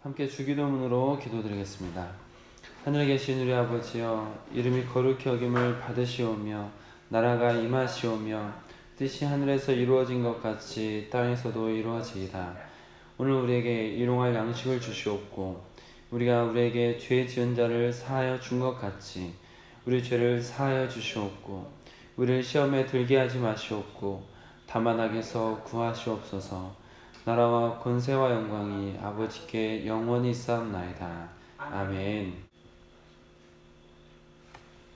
함께 주기도문으로 기도드리겠습니다. 하늘에 계신 우리 아버지여, 이름이 거룩히 여김을 받으시오며 나라가 임하시오며 뜻이 하늘에서 이루어진 것 같이 땅에서도 이루어지이다. 오늘 우리에게 일용할 양식을 주시옵고 우리가 우리에게 죄 지은 자를 사하여 준 것 같이 우리 죄를 사하여 주시옵고 우리를 시험에 들게 하지 마시옵고 다만 악에서 구하시옵소서. 나라와 권세와 영광이 아버지께 영원히 있사옵나이다. 아멘.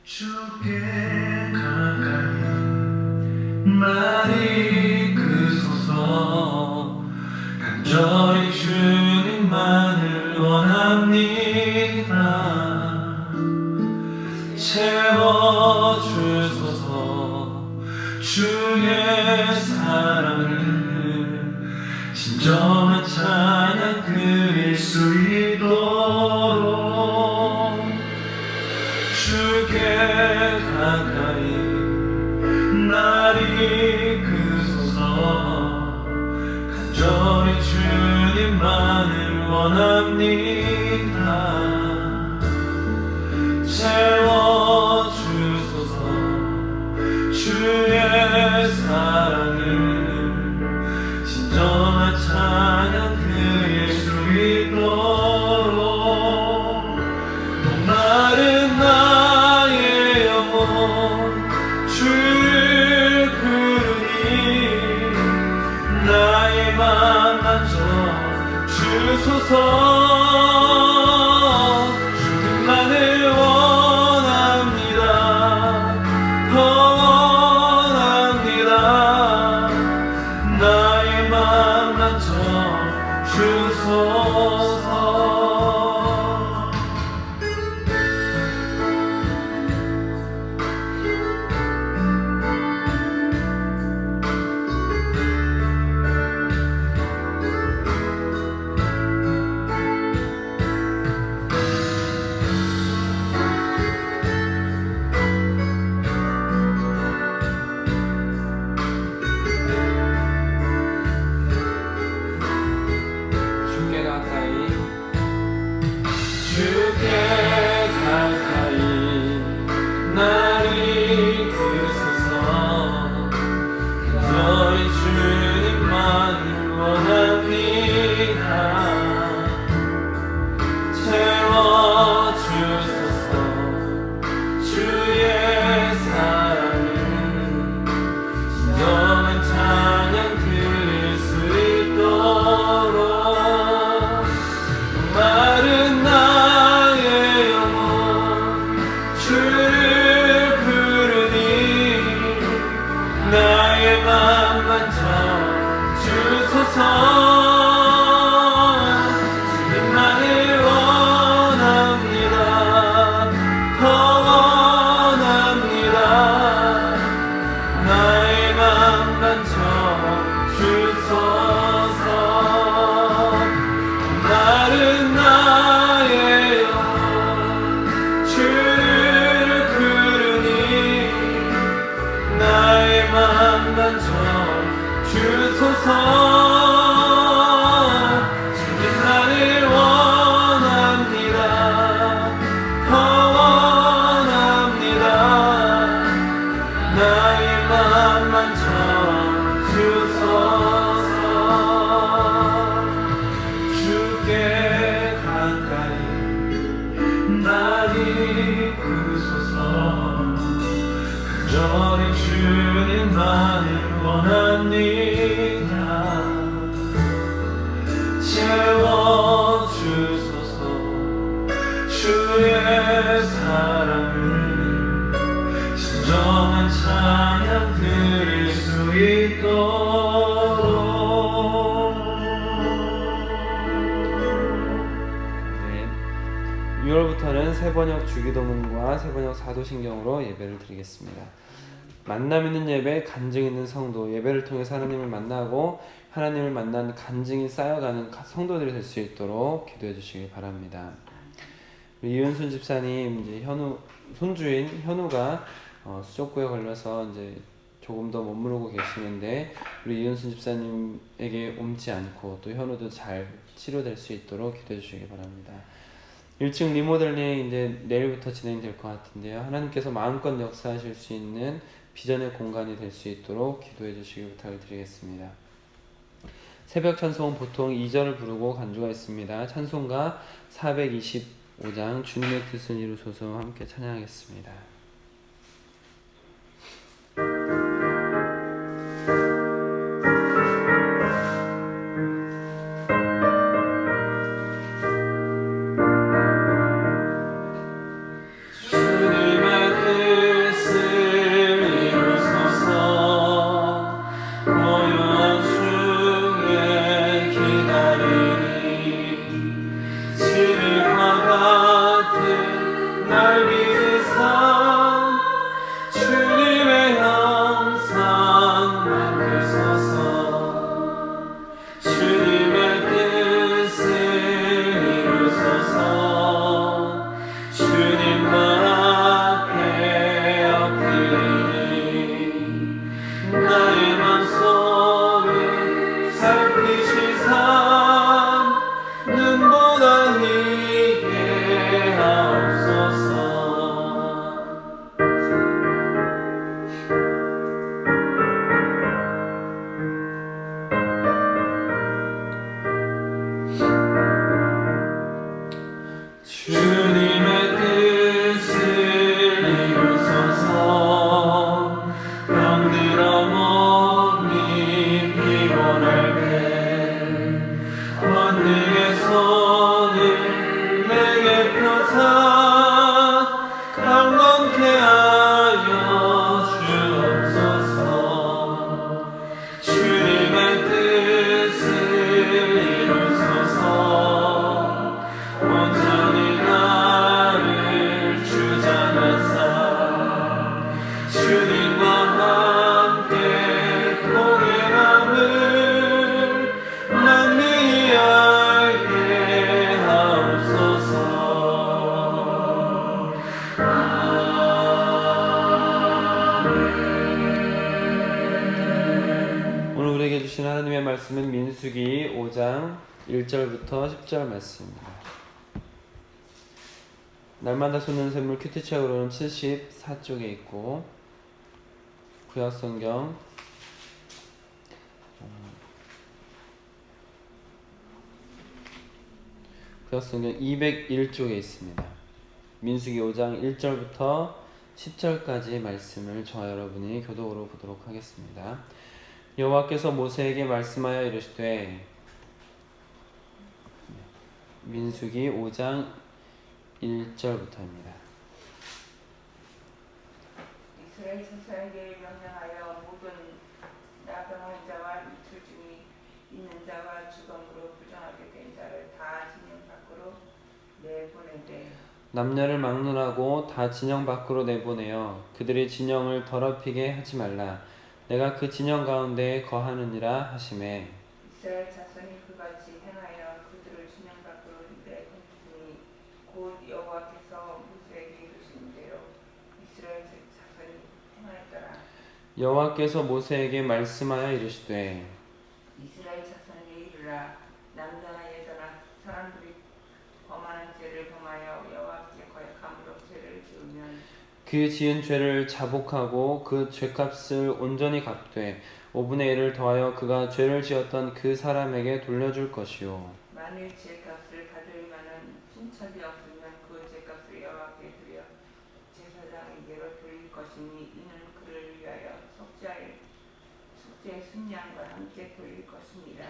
주께 가까이 나를 이끄소서. 간절히 주님만을 원합니다. 채워주소서. 주의 사랑을 진정한 찬양 그릴 수 있도록 주께 가까이 나를 이끄소서. 간절히 주님만을 원합니다. 채워주소서. 주의 사랑을 진정한 찬양 그릴 수 있도록 목마른 나의 영혼 주를 부르니 나의 맘 만져 주소서. 주님만을 원합니다. 더 원합니다. 나의 맘 만져 주소서. 주께 가까이 나를 이끄소서. 간절히 주님만을 원합니다. 채워주소서. 주의 사랑을 진정한 찬양 드릴 수 있도록 마른 나의 영혼 주를 부르니 나의 맘 만져 주소서. 주님만을 원합니다. 더 원합니다. 나의 맘 만져 주소서. 마른 나의 영혼 주를 부르니 나의 맘 만져 주소서. 주님만을 원합니다. 더 원합니다. 나의 맘 만져 주소서. 주께 가까이 나를 이끄소서. 간절히 주님만을 원합니다. 채워주소서. 주의 사랑을 진정한 찬양 드릴 수 있도록 6월부터는 세번역 주기도문과 세번역 사도신경으로 예배를 드리겠습니다. 만남 있는 예배, 간증 있는 성도, 예배를 통해서 하나님을 만나고 하나님을 만난 간증이 쌓여가는 성도들이 될 수 있도록 기도해 주시기 바랍니다. 우리 이윤순 집사님 이제 손주인 현우가 수족구에 걸려서 이제 조금 더 머무르고 계시는데 우리 이은순 집사님에게 옮지 않고 또 현우도 잘 치료될 수 있도록 기도해 주시기 바랍니다. 1층 리모델링이 이제 내일부터 진행될 것 같은데요. 하나님께서 마음껏 역사하실 수 있는 비전의 공간이 될 수 있도록 기도해 주시기 부탁을 드리겠습니다. 새벽 찬송은 보통 2절을 부르고 간주가 있습니다. 찬송가 425장 주님의 뜻을 이루소서 함께 찬양하겠습니다. 하나님의 말씀은 민수기 5장 1절부터 10절 말씀입니다. 날마다 솟는 샘물 큐티책으로는 74쪽에 있고 구약성경 구약성경 201쪽에 있습니다. 민수기 5장 1절부터 10절까지 말씀을 저와 여러분이 교독으로 보도록 하겠습니다. 여호와께서 모세에게 말씀하여 이르시되 민수기 5장 1절부터입니다. 이스라엘 자손에게 명령하여 모든 나병한 자와 이틀 중에 있는 자와 주검으로 부정하게 된 자를 다 진영 밖으로 내보내되 남녀를 막론하고 다 진영 밖으로 내보내어 그들의 진영을 더럽히게 하지 말라. 내가 그 진영 가운데 거하느니라 하시매 이스라엘 자손이 그같이 행하여 그들을 진영 밖으로 내보내니 곧 여호와께서 모세에게 이르신 대로 이스라엘 자손이 행하였더라. 여호와께서 모세에게 말씀하여 이르시되 이스라엘 자손에게 이르라. 남자나 여자나 사람들이 범하는 죄를 범하여 여호와께 거역함으로 죄를 지으면 그 지은 죄를 자복하고 그 죄값을 온전히 갚되 5분의 1을 더하여 그가 죄를 지었던 그 사람에게 돌려줄 것이요 만일 죄값을 받을 만한 친척이 없으면 그 죄값을 여호와께 드려 제사장에게로 돌릴 것이니 이는 그를 위하여 속죄의 순양과 함께 돌릴 것이니라.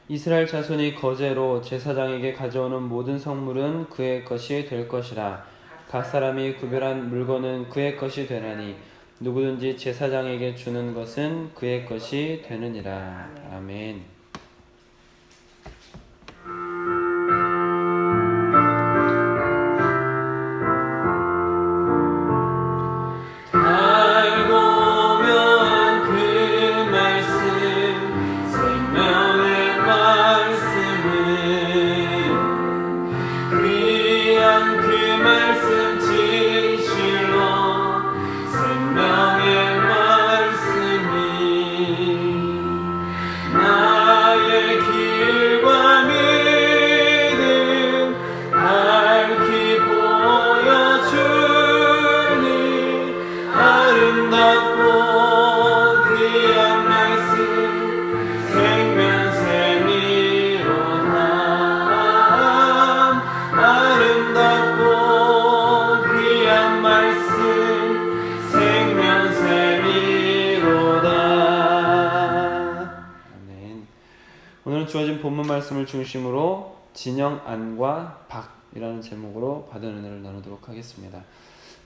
이스라엘 자손이 거제로 제사장에게 가져오는 모든 성물은 그의 것이 될 것이라. 각 사람이 구별한 물건은 그의 것이 되나니 누구든지 제사장에게 주는 것은 그의 것이 되느니라. 아멘. 말씀 진실로 생명의 말씀이 본문 말씀을 중심으로 진영 안과 박이라는 제목으로 받은 은혜를 나누도록 하겠습니다.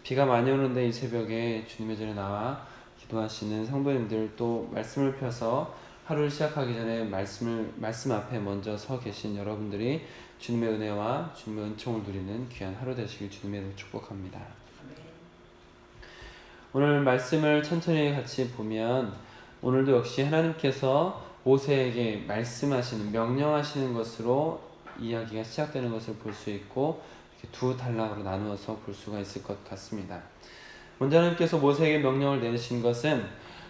비가 많이 오는데 이 새벽에 주님의 전에 나와 기도하시는 성도님들, 또 말씀을 펴서 하루를 시작하기 전에 말씀 앞에 먼저 서 계신 여러분들이 주님의 은혜와 주님의 은총을 누리는 귀한 하루 되시길 주님의 이름으로 축복합니다. 오늘 말씀을 천천히 같이 보면 오늘도 역시 하나님께서 모세에게 말씀하시는, 명령하시는 것으로 이야기가 시작되는 것을 볼 수 있고, 이렇게 두 단락으로 나누어서 볼 수가 있을 것 같습니다. 먼저 하나님께서 모세에게 명령을 내리신 것은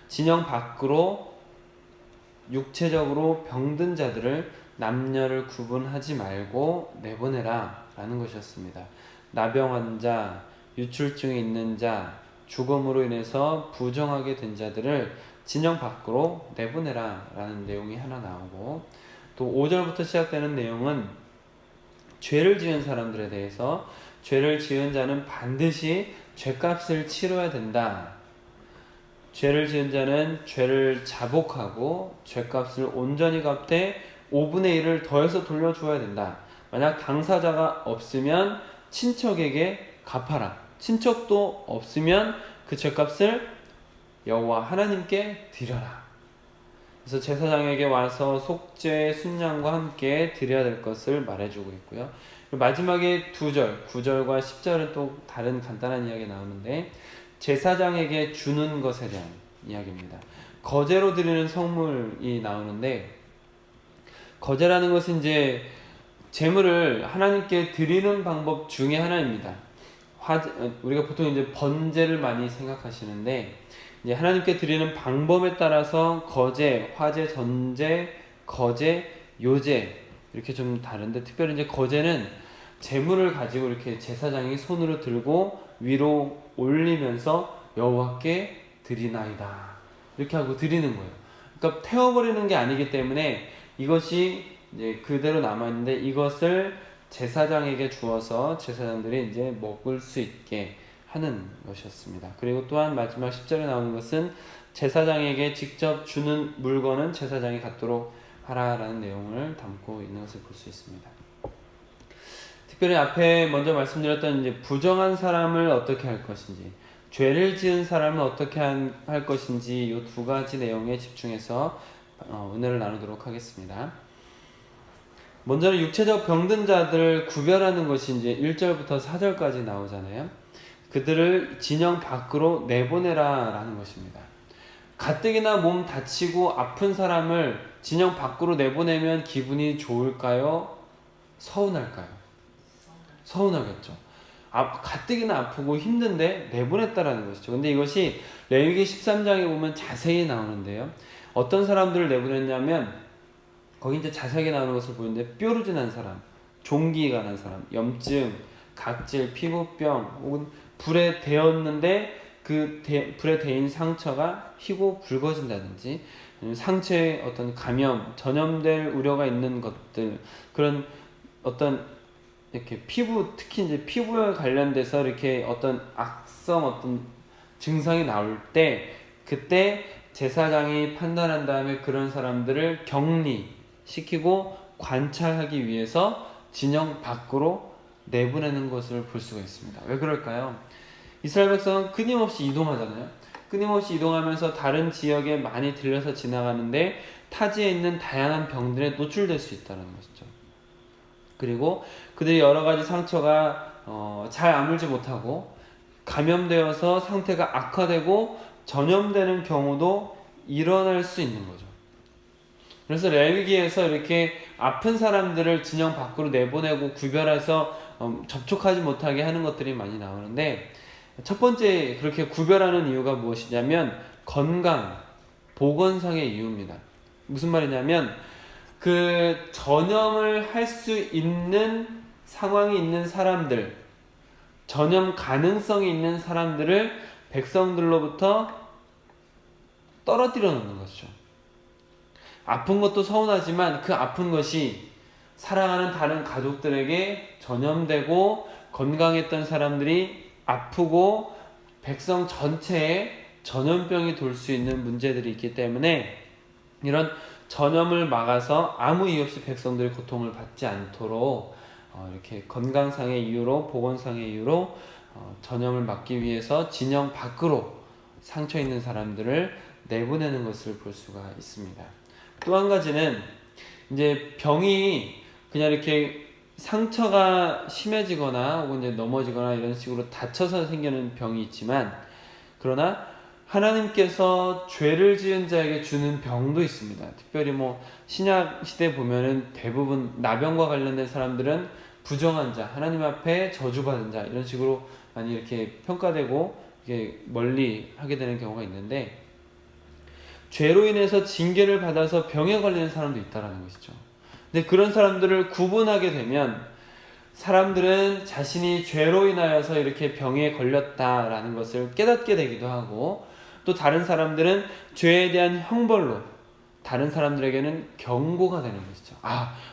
진영 밖으로 육체적으로 병든 자들을 남녀를 구분하지 말고 내보내라 라는 것이었습니다. 나병 환자, 유출증이 있는 자, 죽음으로 인해서 부정하게 된 자들을 진영 밖으로 내보내라 라는 내용이 하나 나오고, 또 5절부터 시작되는 내용은 죄를 지은 사람들에 대해서 죄를 지은 자는 반드시 죄값을 치러야 된다. 죄를 지은 자는 죄를 자복하고 죄값을 온전히 갚되 5분의 1을 더해서 돌려주어야 된다. 만약 당사자가 없으면 친척에게 갚아라. 친척도 없으면 그 죄값을 여호와 하나님께 드려라. 그래서 제사장에게 와서 속죄 순양과 함께 드려야 될 것을 말해주고 있고요. 마지막에 2절, 9절과 10절은 또 다른 간단한 이야기 나오는데, 제사장에게 주는 것에 대한 이야기입니다. 거제로 드리는 성물이 나오는데, 거제라는 것은 이제 제물을 하나님께 드리는 방법 중에 하나입니다. 우리가 보통 이제 번제를 많이 생각하시는데, 이제 하나님께 드리는 방법에 따라서 거제, 화제, 전제, 거제, 요제 이렇게 좀 다른데, 특별히 이제 거제는 제물을 가지고 이렇게 제사장이 손으로 들고 위로 올리면서 여호와께 드리나이다 이렇게 하고 드리는 거예요. 그러니까 태워버리는 게 아니기 때문에 이것이 이제 그대로 남아있는데, 이것을 제사장에게 주어서 제사장들이 이제 먹을 수 있게 하는 것이었습니다. 그리고 또한 마지막 10절에 나오는 것은 제사장에게 직접 주는 물건은 제사장이 갖도록 하라라는 내용을 담고 있는 것을 볼 수 있습니다. 특별히 앞에 먼저 말씀드렸던 이제 부정한 사람을 어떻게 할 것인지, 죄를 지은 사람은 어떻게 할 것인지, 이 두 가지 내용에 집중해서 은혜를 나누도록 하겠습니다. 먼저는 육체적 병든 자들을 구별하는 것이 이제 1절부터 4절까지 나오잖아요. 그들을 진영 밖으로 내보내라 라는 것입니다. 가뜩이나 몸 다치고 아픈 사람을 진영 밖으로 내보내면 기분이 좋을까요? 서운할까요? 서운하겠죠. 가뜩이나 아프고 힘든데 내보냈다라는 것이죠. 근데 이것이 레위기 13장에 보면 자세히 나오는데요. 어떤 사람들을 내보냈냐면, 거기 이제 자세하게 나오는 것을 보는데, 뾰루지난 사람, 종기가 난 사람, 염증, 각질, 피부병, 혹은 불에 데었는데 그 불에 데인 상처가 희고 붉어진다든지, 상처에 어떤 감염, 전염될 우려가 있는 것들, 그런 어떤 이렇게 특히 이제 피부에 관련돼서 이렇게 어떤 악성 어떤 증상이 나올 때, 그때 제사장이 판단한 다음에 그런 사람들을 격리시키고 관찰하기 위해서 진영 밖으로 내보내는 것을 볼 수가 있습니다. 왜 그럴까요? 이스라엘 백성은 끊임없이 이동하잖아요. 끊임없이 이동하면서 다른 지역에 많이 들려서 지나가는데 타지에 있는 다양한 병들에 노출될 수 있다는 것이죠. 그리고 그들이 여러 가지 상처가 잘 아물지 못하고 감염되어서 상태가 악화되고 전염되는 경우도 일어날 수 있는 거죠. 그래서 레위기에서 이렇게 아픈 사람들을 진영 밖으로 내보내고 구별해서 접촉하지 못하게 하는 것들이 많이 나오는데, 첫 번째 그렇게 구별하는 이유가 무엇이냐면 건강, 보건상의 이유입니다. 무슨 말이냐면, 그 전염을 할 수 있는 상황이 있는 사람들, 전염 가능성이 있는 사람들을 백성들로부터 떨어뜨려 놓는 것이죠. 아픈 것도 서운하지만 그 아픈 것이 사랑하는 다른 가족들에게 전염되고 건강했던 사람들이 아프고 백성 전체에 전염병이 돌 수 있는 문제들이 있기 때문에, 이런 전염을 막아서 아무 이유 없이 백성들이 고통을 받지 않도록 이렇게 건강상의 이유로, 보건상의 이유로 전염을 막기 위해서 진영 밖으로 상처 있는 사람들을 내보내는 것을 볼 수가 있습니다. 또 한 가지는 이제 병이 그냥 이렇게 상처가 심해지거나 혹은 이제 넘어지거나 이런 식으로 다쳐서 생기는 병이 있지만, 그러나 하나님께서 죄를 지은 자에게 주는 병도 있습니다. 특별히 신약 시대 보면은 대부분 나병과 관련된 사람들은 부정한 자, 하나님 앞에 저주받은 자 이런 식으로 많이 이렇게 평가되고 이게 멀리 하게 되는 경우가 있는데, 죄로 인해서 징계를 받아서 병에 걸리는 사람도 있다라는 것이죠. 근데 그런 사람들을 구분하게 되면 사람들은 자신이 죄로 인하여서 이렇게 병에 걸렸다라는 것을 깨닫게 되기도 하고, 또 다른 사람들은 죄에 대한 형벌로 다른 사람들에게는 경고가 되는 것이죠.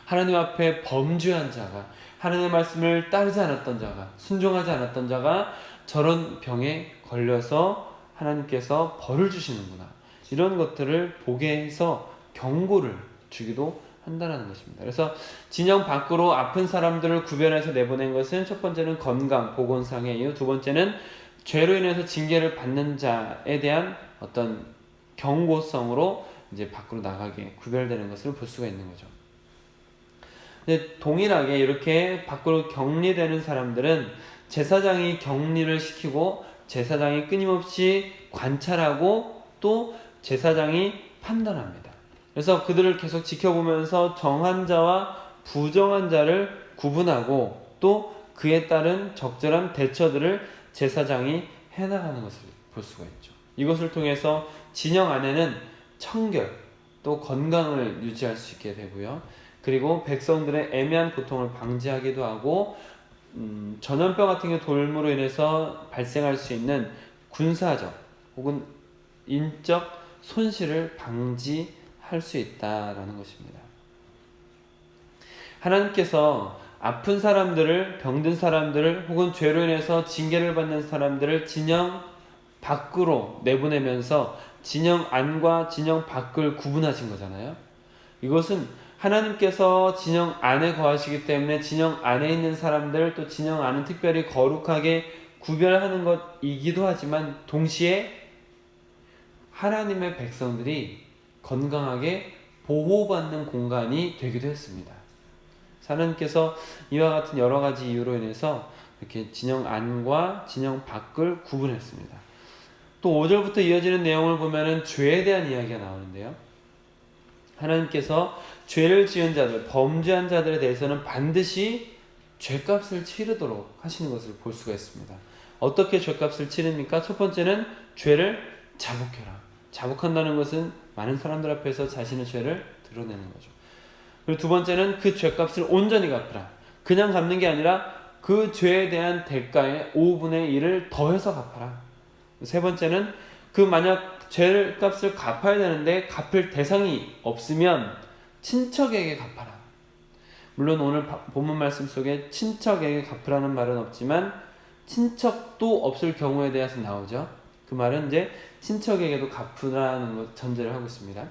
하나님 앞에 범죄한 자가, 하나님의 말씀을 따르지 않았던 자가, 순종하지 않았던 자가 저런 병에 걸려서 하나님께서 벌을 주시는구나, 이런 것들을 보게 해서 경고를 주기도 한다는 것입니다. 그래서 진영 밖으로 아픈 사람들을 구별해서 내보낸 것은 첫 번째는 건강, 보건상의 이유, 두 번째는 죄로 인해서 징계를 받는 자에 대한 어떤 경고성으로 이제 밖으로 나가게 구별되는 것을 볼 수가 있는 거죠. 근데 동일하게 이렇게 밖으로 격리되는 사람들은 제사장이 격리를 시키고 제사장이 끊임없이 관찰하고 또 제사장이 판단합니다. 그래서 그들을 계속 지켜보면서 정한 자와 부정한 자를 구분하고 또 그에 따른 적절한 대처들을 제사장이 해나가는 것을 볼 수가 있죠. 이것을 통해서 진영 안에는 청결 또 건강을 유지할 수 있게 되고요. 그리고 백성들의 애매한 고통을 방지하기도 하고, 전염병 같은 경우 돌므로 인해서 발생할 수 있는 군사적 혹은 인적 손실을 방지할 수 있다라는 것입니다. 하나님께서 아픈 사람들을, 병든 사람들을 혹은 죄로 인해서 징계를 받는 사람들을 진영 밖으로 내보내면서 진영 안과 진영 밖을 구분하신 거잖아요. 이것은 하나님께서 진영 안에 거하시기 때문에 진영 안에 있는 사람들, 또 진영 안은 특별히 거룩하게 구별하는 것이기도 하지만, 동시에 하나님의 백성들이 건강하게 보호받는 공간이 되기도 했습니다. 하나님께서 이와 같은 여러 가지 이유로 인해서 이렇게 진영 안과 진영 밖을 구분했습니다. 또 5절부터 이어지는 내용을 보면은 죄에 대한 이야기가 나오는데요. 하나님께서 죄를 지은 자들, 범죄한 자들에 대해서는 반드시 죄값을 치르도록 하시는 것을 볼 수가 있습니다. 어떻게 죄값을 치릅니까? 첫 번째는 죄를 자복해라. 자복한다는 것은 많은 사람들 앞에서 자신의 죄를 드러내는 거죠. 그리고 두 번째는 그 죄값을 온전히 갚으라. 그냥 갚는 게 아니라 그 죄에 대한 대가의 5분의 1을 더해서 갚아라. 세 번째는 만약 죄값을 갚아야 되는데 갚을 대상이 없으면 친척에게 갚아라. 물론 오늘 본문 말씀 속에 친척에게 갚으라는 말은 없지만 친척도 없을 경우에 대해서 나오죠. 그 말은 이제 친척에게도 갚으라는 것 전제를 하고 있습니다.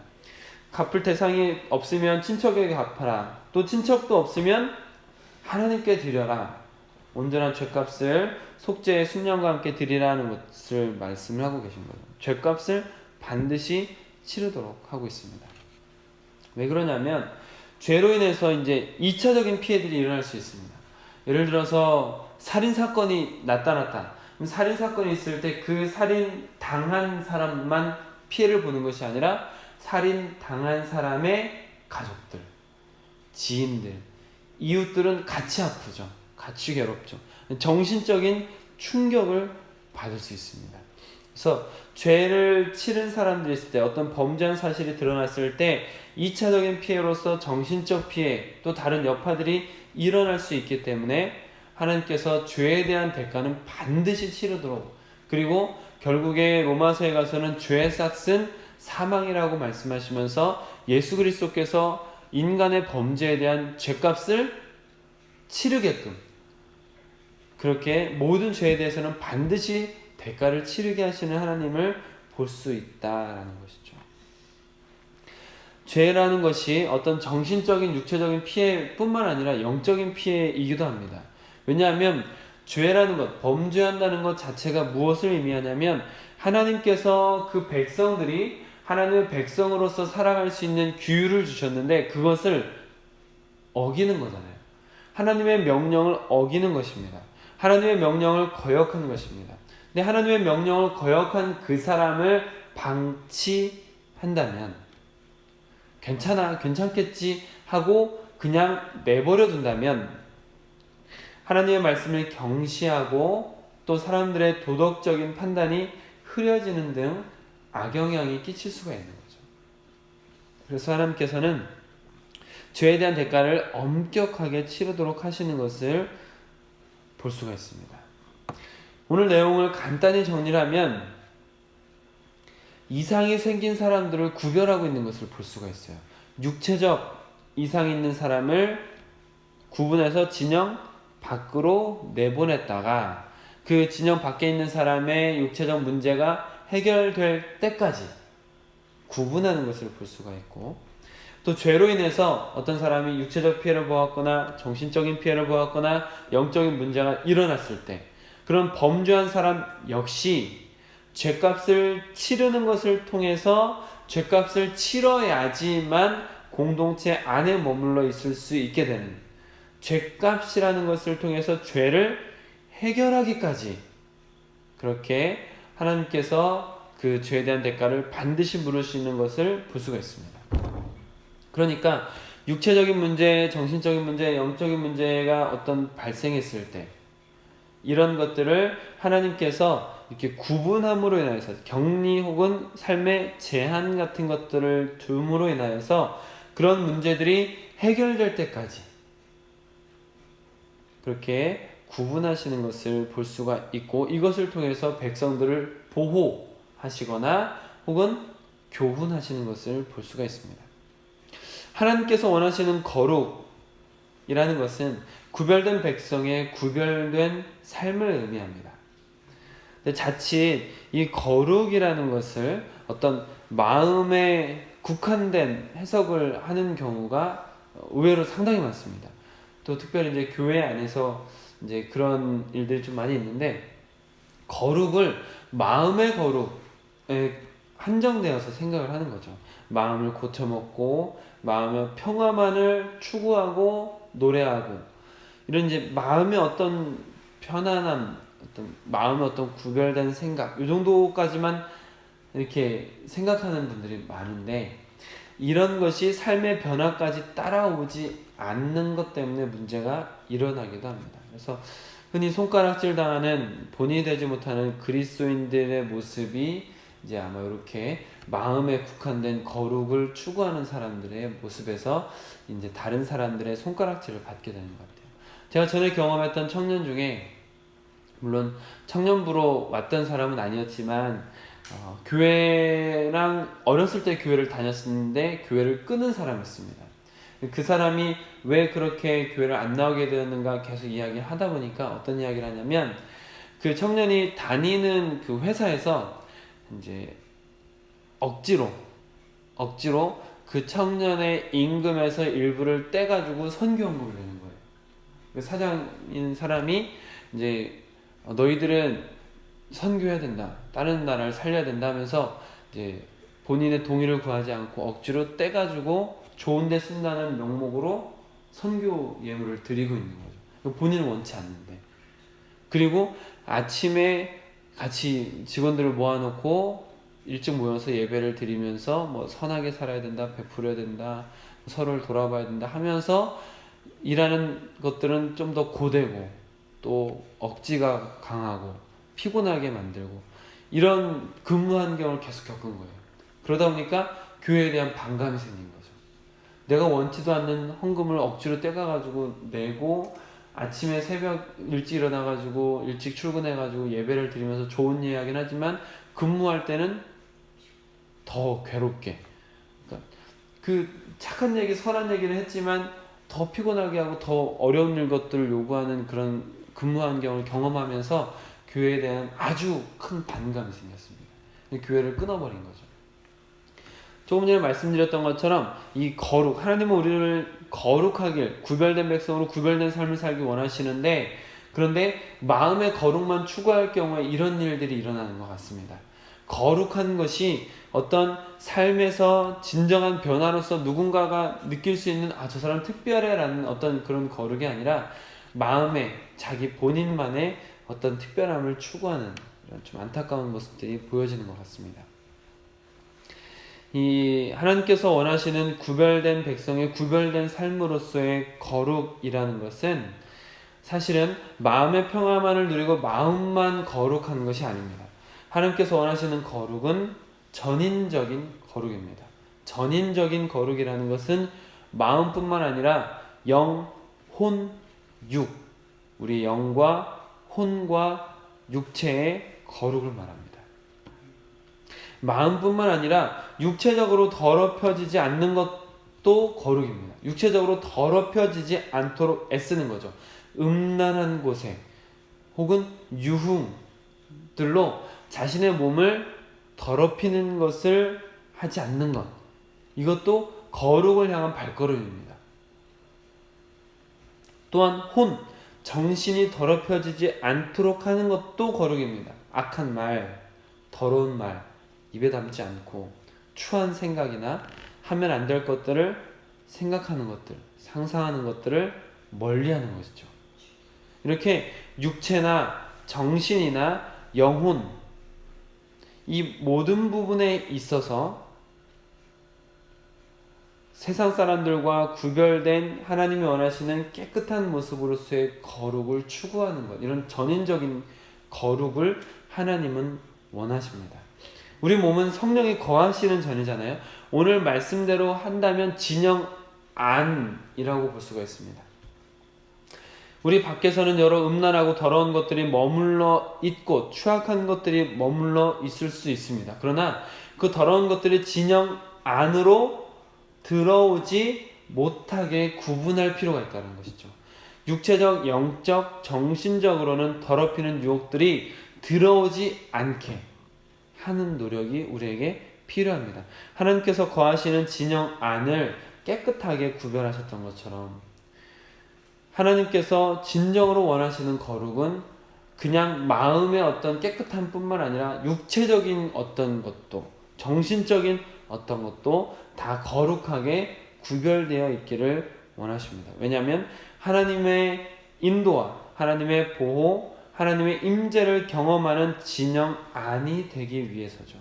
갚을 대상이 없으면 친척에게 갚아라. 또 친척도 없으면 하나님께 드려라. 온전한 죄값을 속죄의 순양과 함께 드리라는 것을 말씀을 하고 계신 거죠. 죄값을 반드시 치르도록 하고 있습니다. 왜 그러냐면 죄로 인해서 이제 2차적인 피해들이 일어날 수 있습니다. 예를 들어서 살인사건이 나타났다. 살인사건이 있을 때 그 살인 당한 사람만 피해를 보는 것이 아니라 살인 당한 사람의 가족들, 지인들, 이웃들은 같이 아프죠. 같이 괴롭죠. 정신적인 충격을 받을 수 있습니다. 그래서 죄를 치른 사람들이 있을 때, 어떤 범죄한 사실이 드러났을 때 2차적인 피해로서 정신적 피해, 또 다른 여파들이 일어날 수 있기 때문에 하나님께서 죄에 대한 대가는 반드시 치르도록, 그리고 결국에 로마서에 가서는 죄의 싹은 사망이라고 말씀하시면서 예수 그리스도께서 인간의 범죄에 대한 죄값을 치르게끔, 그렇게 모든 죄에 대해서는 반드시 대가를 치르게 하시는 하나님을 볼 수 있다라는 것이죠. 죄라는 것이 어떤 정신적인 육체적인 피해뿐만 아니라 영적인 피해이기도 합니다. 왜냐하면 죄라는 것, 범죄한다는 것 자체가 무엇을 의미하냐면 하나님께서 그 백성들이 하나님의 백성으로서 살아갈 수 있는 규율을 주셨는데 그것을 어기는 거잖아요. 하나님의 명령을 어기는 것입니다. 하나님의 명령을 거역하는 것입니다. 근데 하나님의 명령을 거역한 그 사람을 방치한다면 괜찮겠지 하고 그냥 내버려 둔다면 하나님의 말씀을 경시하고 또 사람들의 도덕적인 판단이 흐려지는 등 악영향이 끼칠 수가 있는 거죠. 그래서 하나님께서는 죄에 대한 대가를 엄격하게 치르도록 하시는 것을 볼 수가 있습니다. 오늘 내용을 간단히 정리를 하면 이상이 생긴 사람들을 구별하고 있는 것을 볼 수가 있어요. 육체적 이상이 있는 사람을 구분해서 진영 밖으로 내보냈다가 그 진영 밖에 있는 사람의 육체적 문제가 해결될 때까지 구분하는 것을 볼 수가 있고, 또 죄로 인해서 어떤 사람이 육체적 피해를 보았거나 정신적인 피해를 보았거나 영적인 문제가 일어났을 때 그런 범죄한 사람 역시 죄값을 치르는 것을 통해서 죄값을 치러야지만 공동체 안에 머물러 있을 수 있게 되는, 죄값이라는 것을 통해서 죄를 해결하기까지 그렇게 하나님께서 그 죄에 대한 대가를 반드시 물으시는 것을 볼 수가 있습니다. 그러니까 육체적인 문제, 정신적인 문제, 영적인 문제가 어떤 발생했을 때 이런 것들을 하나님께서 이렇게 구분함으로 인하여서 격리 혹은 삶의 제한 같은 것들을 둠으로 인하여서 그런 문제들이 해결될 때까지 그렇게 구분하시는 것을 볼 수가 있고, 이것을 통해서 백성들을 보호하시거나 혹은 교훈하시는 것을 볼 수가 있습니다. 하나님께서 원하시는 거룩이라는 것은 구별된 백성의 구별된 삶을 의미합니다. 근데 자칫 이 거룩이라는 것을 어떤 마음에 국한된 해석을 하는 경우가 의외로 상당히 많습니다. 또 특별히 이제 교회 안에서 이제 그런 일들이 좀 많이 있는데, 거룩을 마음의 거룩에 한정되어서 생각을 하는 거죠. 마음을 고쳐먹고 마음의 평화만을 추구하고 노래하고, 이런 이제 마음의 어떤 편안함, 어떤 마음의 어떤 구별된 생각, 이 정도까지만 이렇게 생각하는 분들이 많은데, 이런 것이 삶의 변화까지 따라오지 않는 것 때문에 문제가 일어나기도 합니다. 그래서 흔히 손가락질 당하는 본인이 되지 못하는 그리스도인들의 모습이 이제 아마 이렇게 마음에 국한된 거룩을 추구하는 사람들의 모습에서 이제 다른 사람들의 손가락질을 받게 되는 것 같아요. 제가 전에 경험했던 청년 중에, 물론 청년부로 왔던 사람은 아니었지만 교회랑 어렸을 때 교회를 다녔었는데 교회를 끊은 사람이었습니다. 그 사람이 왜 그렇게 교회를 안 나오게 되었는가 계속 이야기를 하다 보니까 어떤 이야기를 하냐면, 그 청년이 다니는 그 회사에서 이제 억지로 그 청년의 임금에서 일부를 떼가지고 선교 헌금을 내는 거예요. 그 사장인 사람이 이제 너희들은 선교해야 된다, 다른 나라를 살려야 된다 하면서 이제 본인의 동의를 구하지 않고 억지로 떼가지고 좋은 데 쓴다는 명목으로 선교 예물을 드리고 있는 거죠. 본인은 원치 않는데. 그리고 아침에 같이 직원들을 모아놓고 일찍 모여서 예배를 드리면서 뭐 선하게 살아야 된다, 베풀어야 된다, 서로를 돌아봐야 된다 하면서 일하는 것들은 좀 더 고되고 또 억지가 강하고 피곤하게 만들고, 이런 근무 환경을 계속 겪은 거예요. 그러다 보니까 교회에 대한 반감이 생긴 거죠. 내가 원치도 않는 헌금을 억지로 떼가가지고 내고, 아침에 새벽 일찍 일어나가지고 일찍 출근해가지고 예배를 드리면서 좋은 이야기는 하지만 근무할 때는 더 괴롭게, 그러니까 그 착한 얘기, 선한 얘기를 했지만 더 피곤하게 하고 더 어려운 일 것들을 요구하는 그런 근무 환경을 경험하면서 교회에 대한 아주 큰 반감이 생겼습니다. 교회를 끊어버린 거죠. 조금 전에 말씀드렸던 것처럼 이 거룩, 하나님은 우리를 거룩하길, 구별된 백성으로 구별된 삶을 살기 원하시는데, 그런데 마음의 거룩만 추구할 경우에 이런 일들이 일어나는 것 같습니다. 거룩한 것이 어떤 삶에서 진정한 변화로서 누군가가 느낄 수 있는 저 사람 특별해라는 어떤 그런 거룩이 아니라 마음에 자기 본인만의 어떤 특별함을 추구하는 이런 좀 안타까운 모습들이 보여지는 것 같습니다. 이 하나님께서 원하시는 구별된 백성의 구별된 삶으로서의 거룩이라는 것은 사실은 마음의 평화만을 누리고 마음만 거룩한 것이 아닙니다. 하나님께서 원하시는 거룩은 전인적인 거룩입니다. 전인적인 거룩이라는 것은 마음뿐만 아니라 영, 혼, 육, 우리 영과 혼과 육체의 거룩을 말합니다. 마음뿐만 아니라 육체적으로 더럽혀지지 않는 것도 거룩입니다. 육체적으로 더럽혀지지 않도록 애쓰는 거죠. 음란한 곳에 혹은 유흥들로 자신의 몸을 더럽히는 것을 하지 않는 것, 이것도 거룩을 향한 발걸음입니다. 또한 혼, 정신이 더럽혀지지 않도록 하는 것도 거룩입니다. 악한 말, 더러운 말, 입에 담지 않고 추한 생각이나 하면 안 될 것들을 생각하는 것들, 상상하는 것들을 멀리하는 것이죠. 이렇게 육체나 정신이나 영혼, 이 모든 부분에 있어서 세상 사람들과 구별된 하나님이 원하시는 깨끗한 모습으로서의 거룩을 추구하는 것, 이런 전인적인 거룩을 하나님은 원하십니다. 우리 몸은 성령이 거하시는 전이잖아요. 오늘 말씀대로 한다면 진영 안이라고 볼 수가 있습니다. 우리 밖에서는 여러 음란하고 더러운 것들이 머물러 있고 추악한 것들이 머물러 있을 수 있습니다. 그러나 그 더러운 것들이 진영 안으로 들어오지 못하게 구분할 필요가 있다는 것이죠. 육체적, 영적, 정신적으로는 더럽히는 유혹들이 들어오지 않게 하는 노력이 우리에게 필요합니다. 하나님께서 거하시는 진영 안을 깨끗하게 구별하셨던 것처럼 하나님께서 진정으로 원하시는 거룩은 그냥 마음의 어떤 깨끗함 뿐만 아니라 육체적인 어떤 것도, 정신적인 어떤 것도 다 거룩하게 구별되어 있기를 원하십니다. 왜냐하면 하나님의 인도와 하나님의 보호, 하나님의 임재를 경험하는 진영 안이 되기 위해서죠.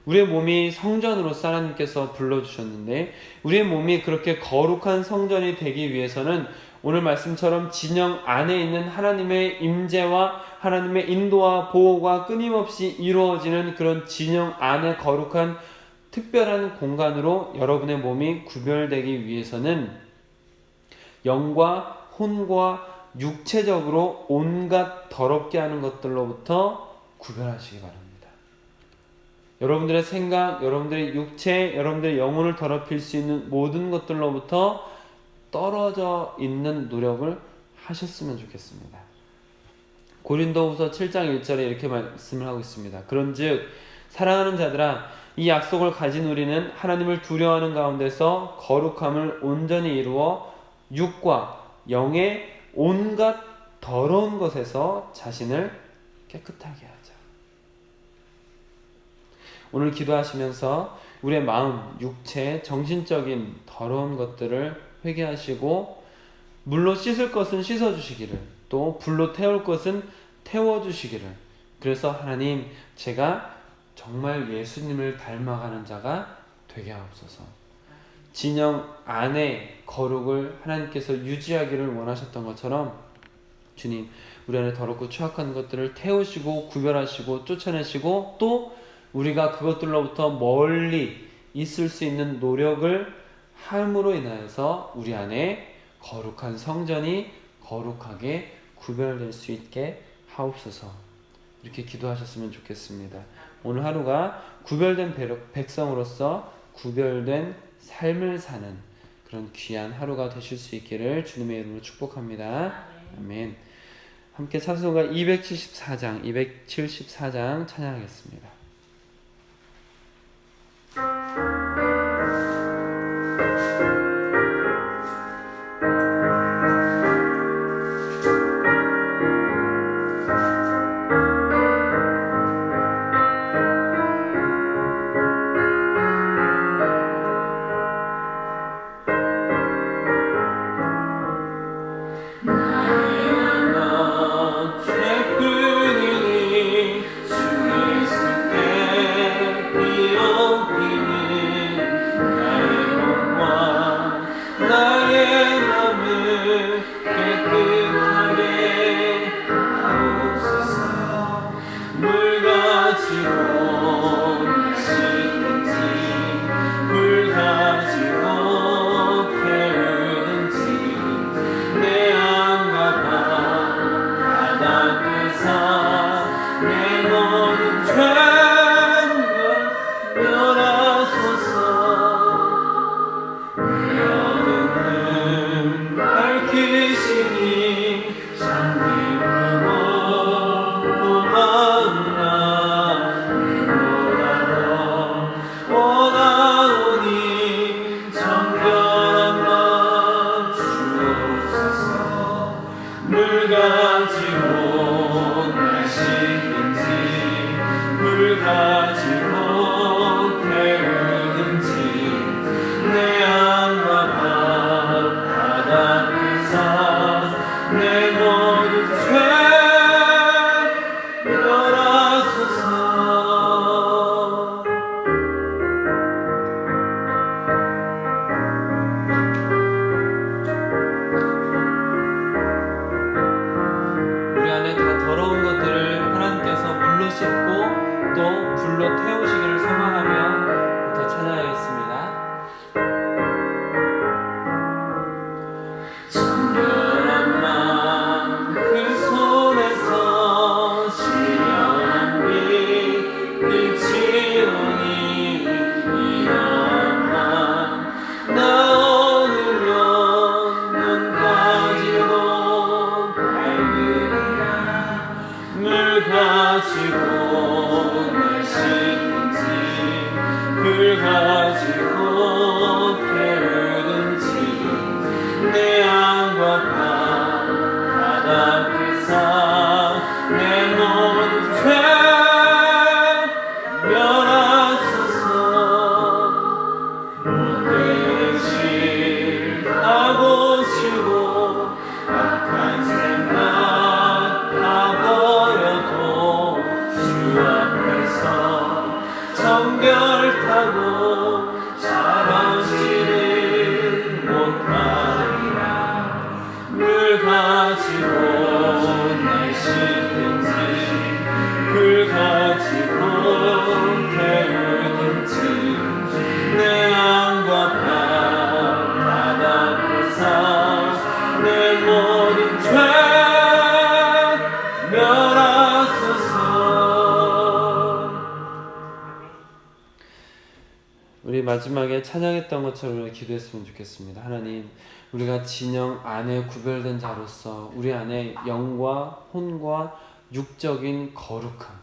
우리의 몸이 성전으로서 하나님께서 불러주셨는데, 우리의 몸이 그렇게 거룩한 성전이 되기 위해서는 오늘 말씀처럼 진영 안에 있는 하나님의 임재와 하나님의 인도와 보호가 끊임없이 이루어지는 그런 진영 안의 거룩한 특별한 공간으로 여러분의 몸이 구별되기 위해서는 영과 혼과 육체적으로 온갖 더럽게 하는 것들로부터 구별하시기 바랍니다. 여러분들의 생각, 여러분들의 육체, 여러분들의 영혼을 더럽힐 수 있는 모든 것들로부터 떨어져 있는 노력을 하셨으면 좋겠습니다. 고린도후서 7장 1절에 이렇게 말씀을 하고 있습니다. 그런즉 사랑하는 자들아, 이 약속을 가진 우리는 하나님을 두려워하는 가운데서 거룩함을 온전히 이루어 육과 영의 온갖 더러운 것에서 자신을 깨끗하게 하자. 오늘 기도하시면서 우리의 마음, 육체, 정신적인 더러운 것들을 회개하시고 물로 씻을 것은 씻어주시기를, 또 불로 태울 것은 태워주시기를, 그래서 하나님, 제가 정말 예수님을 닮아가는 자가 되게 하옵소서. 진영 안에 거룩을 하나님께서 유지하기를 원하셨던 것처럼 주님, 우리 안에 더럽고 추악한 것들을 태우시고 구별하시고 쫓아내시고 또 우리가 그것들로부터 멀리 있을 수 있는 노력을 함으로 인하여서 우리 안에 거룩한 성전이 거룩하게 구별될 수 있게 하옵소서. 이렇게 기도하셨으면 좋겠습니다. 오늘 하루가 구별된 백성으로서 구별된 삶을 사는 그런 귀한 하루가 되실 수 있기를 주님의 이름으로 축복합니다. 아멘. 함께 찬송가 274장 찬양하겠습니다. 나의 너 죄뿐이니 주의 있을 때 비옥이니 나의 몸과 나의 맘을 깨끗하게 하옵소서. 물 가지고 씻든지 불 가지고 태우든지 내 안과 방 바다 끄사 내 모든 죄 멸하소서. 여는 밝히시니 잠기 부르고 고마우나 뭐라도 원하오니 정결한 맘 주옵소서. 물 가지고 날 씻든지 불 가지고 태우든지 내 안과 방 바다 끄사 내 모든 죄 멸하소서. 우리 안에 다 더러운 것들을 하나님께서 물로 씻고 또 불로 태우시기를 소망하며 더 찬양하겠습니다. 정결한 맘 그 손에서 신령한 빛 빛이 오니 이러한 맘 나오면 눈 가지고 밝으리라. 물 가지고 날 씻든지 불 가지고 태우든지 내 안과 방 바다 끄사 내 모든 죄 멸하소서. 못된 실 다 고치고 악한 생각 다 버려도 주 앞에서 정결타고 자랑치는 못하리라. 물 가지고 날 씻든지 불 가지고 태우든지 내 안과 방 바다 끄사 내 모든 죄 멸하소서. 우리 마지막에 찬양했던 것처럼 우리가 기도했으면 좋겠습니다. 하나님, 우리가 진영 안에 구별된 자로서 우리 안에 영과 혼과 육적인 거룩함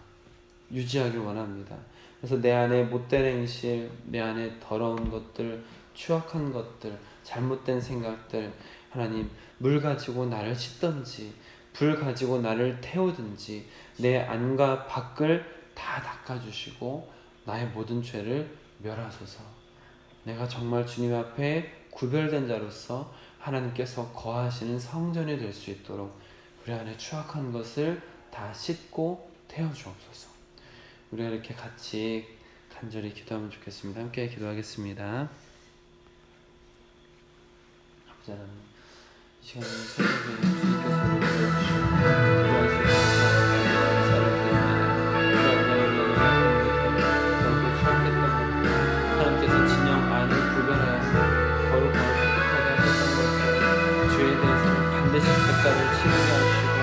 유지하길 원합니다. 그래서 내 안에 못된 행실, 내 안에 더러운 것들, 추악한 것들, 잘못된 생각들, 하나님 물 가지고 나를 씻든지 불 가지고 나를 태우든지 내 안과 밖을 다 닦아주시고 나의 모든 죄를 멸하소서. 내가 정말 주님 앞에 구별된 자로서 하나님께서 거하시는 성전이 될 수 있도록 우리 안에 추악한 것을 다 씻고 태워주옵소서. 우리가 이렇게 같이 간절히 기도하면 좋겠습니다. 함께 기도하겠습니다. 아버지 하나님, 이 시간에 새벽에 주님께서 우리를 불러주시고 하나님께서 진영 안을 구별하여서 거룩하고 깨끗하게 하셨던 것처럼 죄에 대해서 반드시 대가를 치르게 하시고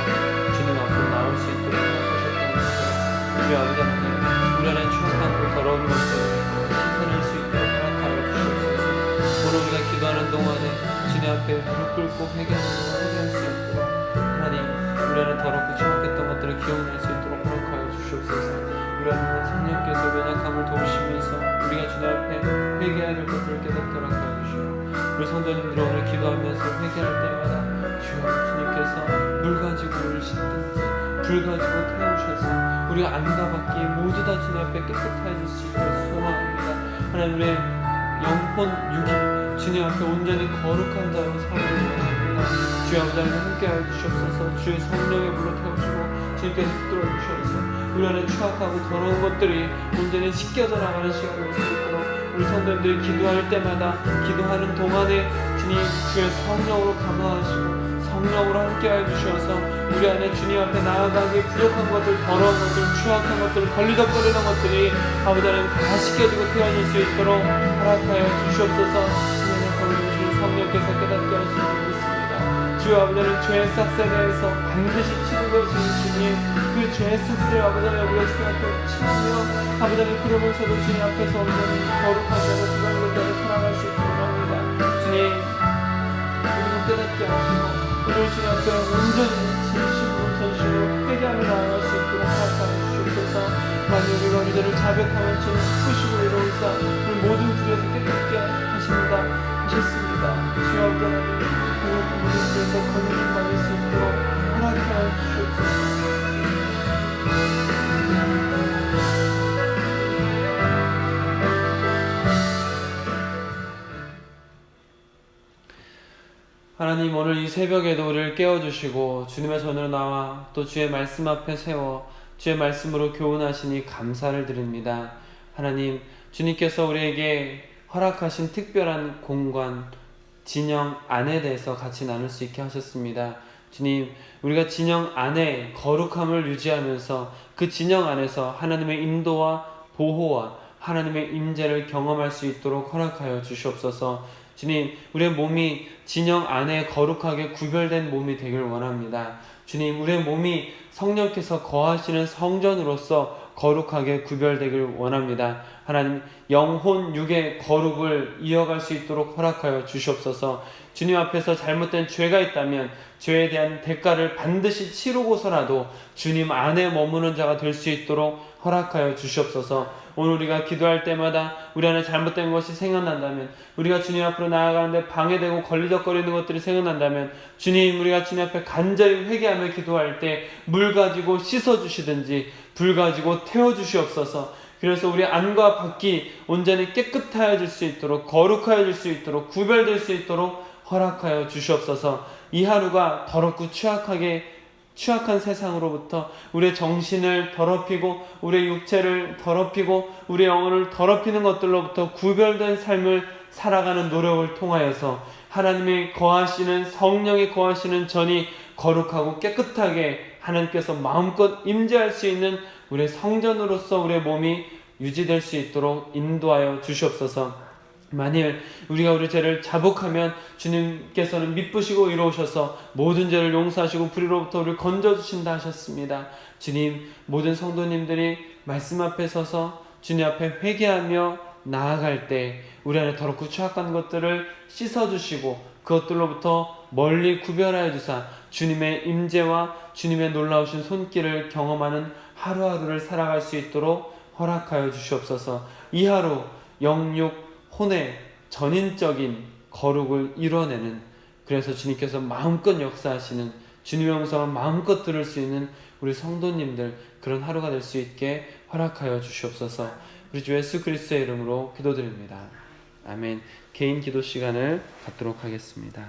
주님 앞으로 나올 수 있도록 하셨던 것처럼 우리 아버지 하나님, 우리 안에 추악하고 더러운 것들을 씻어낼 수 있도록 허락하여 주시옵소서. 오늘 우리가 기도하는 동안에 주님 앞에 무릎 꿇고 회개할 수 있도록 하나님, 우리 안에 더럽고 추악했던 것들을 기억낼 수 있도록 허락하여 주시옵소서. 우리 안에 성령께서 연약함을 도우시면서 우리가 주님 앞에 회개해야 될 것들을 깨닫도록 하여 주시고, 우리 성도님들 오늘 기도하면서 회개할 때마다 주여 주님께서 물 가지고 우리를 씻든지 불 가지고 태우셔서 우리가 안과 밖이 모두 다 주님 앞에 깨끗해질 수 있도록 소망합니다. 하나님, 우리의 영혼 육이 주님 앞에 온전히 거룩한 자로 살기를 원합니다. 주여 아버지 하나님 함께하여 주시옵소서. 주의 성령의 불로 태우시고 주님께서 붙들어 주셔서 우리 안에 추악하고 더러운 것들이 온전히 씻겨져 나가는 시간이 올 수 있도록 우리 성도님들이 기도할 때마다 기도하는 동안에 주님 주의 성령으로 감화하시고 성령으로 함께하여 주셔서 우리 안에 주님 앞에 나아가기 부족한 것들, 더러운 것들, 추악한 것들, 걸리적거리는 것들이 아버지 하나님 다 씻겨지고 태어질 수 있도록 허락하여 주시옵소서. 주님의 거룩하신 성령께서 깨닫게 하시기 믿습니다. 주여 아버지 하나님 죄의 싹에 대해서 반드시 치료되신 주님, 그 죄의 싹을 아버지 하나님 우리가 주님 앞에 치우며 아버지 하나님 그러면서도 주님 앞에서 온전히 거룩한 자로 구별된 자를 살아갈 수 있도록 합니다. 주님 우리도 깨닫게 하시고 오늘 주님 앞에 온전히 진심으로 전심으로 회개하며 나아갈 수 있도록 허락하여 주시옵소서. 만일 우리가 우리들을 자백하면 주님 푸시고 이루어서 우리 모든 불에서 깨끗게 하십니다 하셨습니다. 주여 아버지 하나님 모든 불에서 거룩을 받을 수 있도록 허락하여 주시옵소서. 하나님 오늘 이 새벽에도 우리를 깨워주시고 주님의 전으로 나와 또 주의 말씀 앞에 세워 주의 말씀으로 교훈하시니 감사를 드립니다. 하나님 주님께서 우리에게 허락하신 특별한 공간 진영 안에 대해서 같이 나눌 수 있게 하셨습니다. 주님 우리가 진영 안에 거룩함을 유지하면서 그 진영 안에서 하나님의 인도와 보호와 하나님의 임재를 경험할 수 있도록 허락하여 주시옵소서. 주님 우리의 몸이 진영 안에 거룩하게 구별된 몸이 되길 원합니다. 주님 우리의 몸이 성령께서 거하시는 성전으로서 거룩하게 구별되길 원합니다. 하나님 영혼 육의 거룩을 이어갈 수 있도록 허락하여 주시옵소서. 주님 앞에서 잘못된 죄가 있다면 죄에 대한 대가를 반드시 치르고서라도 주님 안에 머무는 자가 될 수 있도록 허락하여 주시옵소서. 오늘 우리가 기도할 때마다 우리 안에 잘못된 것이 생각난다면, 우리가 주님 앞으로 나아가는데 방해되고 걸리적거리는 것들이 생각난다면, 주님 우리가 주님 앞에 간절히 회개하며 기도할 때 물 가지고 씻어주시든지 불 가지고 태워주시옵소서. 그래서 우리 안과 밖이 온전히 깨끗하여질 수 있도록, 거룩하여질 수 있도록, 구별될 수 있도록 허락하여 주시옵소서. 이 하루가 더럽고 추악한 세상으로부터 우리의 정신을 더럽히고 우리의 육체를 더럽히고 우리의 영혼을 더럽히는 것들로부터 구별된 삶을 살아가는 노력을 통하여서 하나님의 거하시는 성령이 거하시는 전이 거룩하고 깨끗하게 하나님께서 마음껏 임재할 수 있는 우리의 성전으로서 우리의 몸이 유지될 수 있도록 인도하여 주시옵소서. 만일 우리가 우리 죄를 자복하면 주님께서는 미쁘시고 이로우셔서 모든 죄를 용서하시고 불의로부터 우리를 건져주신다 하셨습니다. 주님 모든 성도님들이 말씀 앞에 서서 주님 앞에 회개하며 나아갈 때 우리 안에 더럽고 추악한 것들을 씻어주시고 그것들로부터 멀리 구별하여 주사 주님의 임재와 주님의 놀라우신 손길을 경험하는 하루하루를 살아갈 수 있도록 허락하여 주시옵소서. 이 하루 영육 혼의 전인적인 거룩을 이뤄내는, 그래서 주님께서 마음껏 역사하시는 주님의 음성을 마음껏 들을 수 있는 우리 성도님들 그런 하루가 될 수 있게 허락하여 주시옵소서. 우리 주 예수 그리스도의 이름으로 기도드립니다. 아멘. 개인 기도 시간을 갖도록 하겠습니다.